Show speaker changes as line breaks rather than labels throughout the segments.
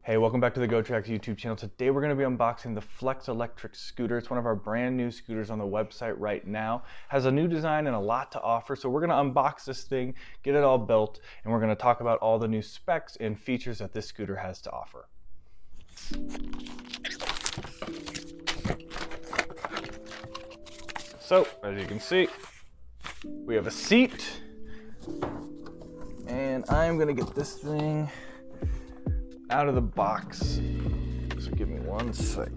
Hey, welcome back to the GOTRAX YouTube channel. Today we're going to be unboxing the Flex electric scooter. It's one of our brand new scooters on the website right now. Has a new design and a lot to offer. So we're going to unbox this thing, get it all built, and we're going to talk about all the new specs and features that this scooter has to offer. So, as you can see, we have a seat, and I'm going to get this thing out of the box. So give me one sec.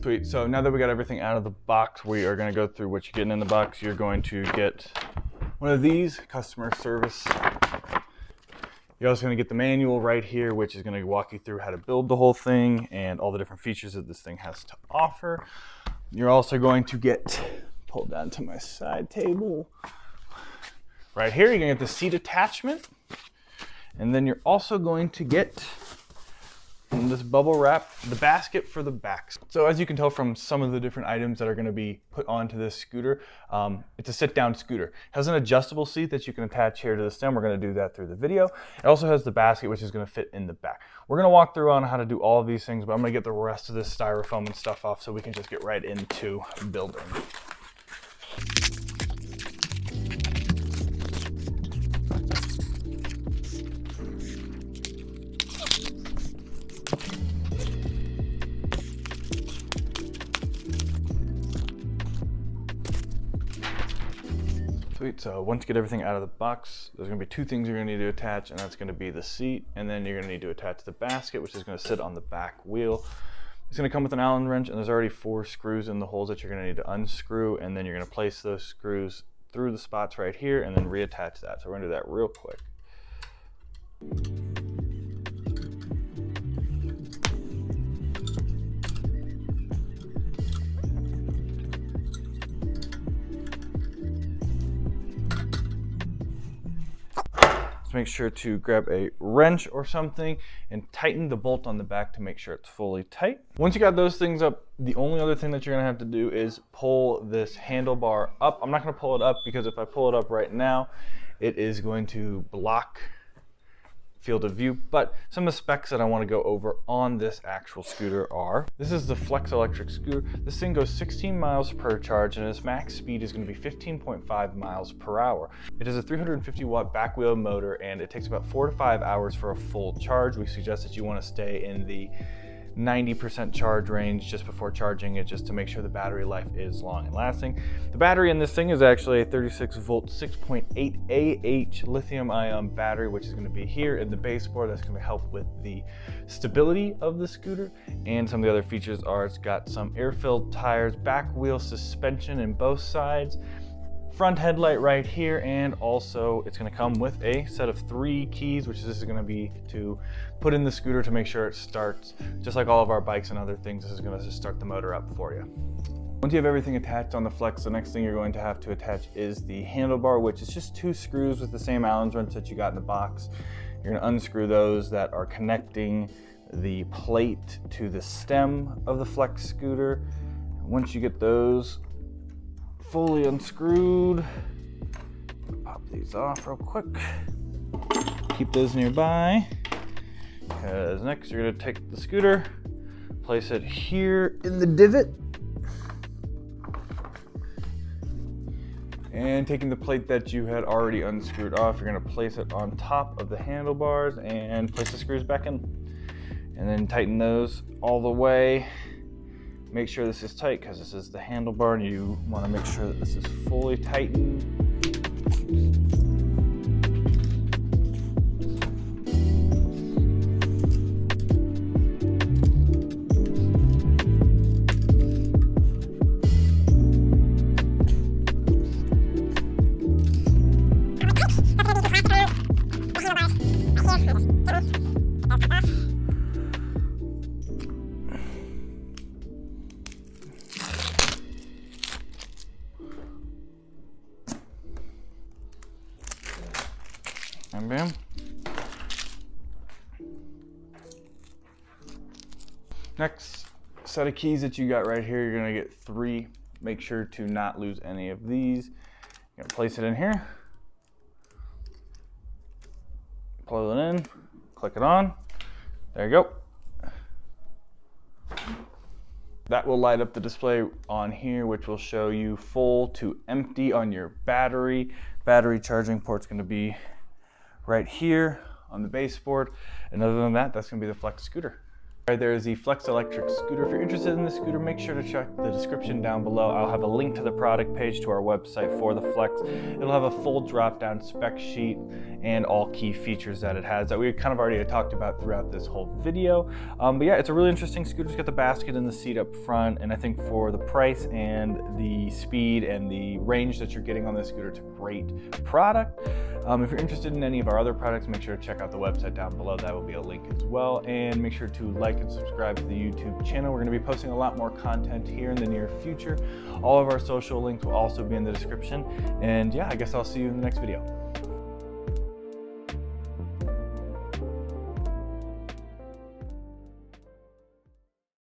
Sweet, so now that we got everything out of the box, we are gonna go through what you're getting in the box. You're going to get one of these, customer service. You're also going to get the manual right here, which is going to walk you through how to build the whole thing and all the different features that this thing has to offer. You're also going to get, pulled down to my side table, right here, you're going to get the seat attachment. And then you're also going to get this bubble wrap, the basket for the backs. So as you can tell from some of the different items that are going to be put onto this scooter, it's a sit-down scooter. It has an adjustable seat that you can attach here to the stem. We're going to do that through the video. It also has the basket, which is going to fit in the back. We're going to walk through on how to do all of these things, but I'm going to get the rest of this styrofoam and stuff off so we can just get right into building. Sweet, so once you get everything out of the box, there's gonna be two things you're gonna need to attach, and that's gonna be the seat, and then you're gonna need to attach the basket, which is gonna sit on the back wheel. It's gonna come with an Allen wrench, and there's already 4 screws in the holes that you're gonna need to unscrew, and then you're gonna place those screws through the spots right here, and then reattach that. So we're gonna do that real quick. Make sure to grab a wrench or something and tighten the bolt on the back to make sure it's fully tight. Once you got those things up, the only other thing that you're gonna have to do is pull this handlebar up. I'm not gonna pull it up because if I pull it up right now, it is going to block field of view, but some of the specs that I want to go over on this actual scooter are, this is the Flex electric scooter. This thing goes 16 miles per charge and its max speed is going to be 15.5 miles per hour. It has a 350 watt back wheel motor and it takes about 4 to 5 hours for a full charge. We suggest that you want to stay in the 90% charge range just before charging it, just to make sure the battery life is long and lasting. The battery in this thing is actually a 36 volt 6.8 Ah lithium ion battery, which is going to be here in the baseboard. That's going to help with the stability of the scooter. And some of the other features are, it's got some air-filled tires, back wheel suspension in both sides, front headlight right here, and also it's going to come with a set of 3 keys, which this is going to be to put in the scooter to make sure it starts. Just like all of our bikes and other things, this is going to just start the motor up for you. Once you have everything attached on the Flex, the next thing you're going to have to attach is the handlebar, which is just 2 screws with the same Allen wrench that you got in the box. You're going to unscrew those that are connecting the plate to the stem of the Flex scooter. Once you get those fully unscrewed, pop these off real quick. Keep those nearby, because next you're going to take the scooter, place it here in the divot, and taking the plate that you had already unscrewed off, you're going to place it on top of the handlebars and place the screws back in, and then tighten those all the way. Make sure this is tight because this is the handlebar and you want to make sure that this is fully tightened. And bam. Next set of keys that you got right here, you're gonna get 3. Make sure to not lose any of these. You're gonna place it in here. Plug it in, click it on. There you go. That will light up the display on here, which will show you full to empty on your battery. Battery charging port's gonna be right here on the baseboard. And other than that, that's gonna be the Flex scooter. All right, there is the Flex electric scooter. If you're interested in the scooter, make sure to check the description down below. I'll have a link to the product page to our website for the Flex. It'll have a full drop-down spec sheet and all key features that it has that we kind of already talked about throughout this whole video. But yeah, it's a really interesting scooter. It's got the basket and the seat up front, and I think for the price and the speed and the range that you're getting on this scooter, it's a great product. If you're interested in any of our other products, make sure to check out the website down below. That will be a link as well. And make sure to like and subscribe to the YouTube channel. We're going to be posting a lot more content here in the near future. All of our social links will also be in the description. And yeah, I guess I'll see you in the next video.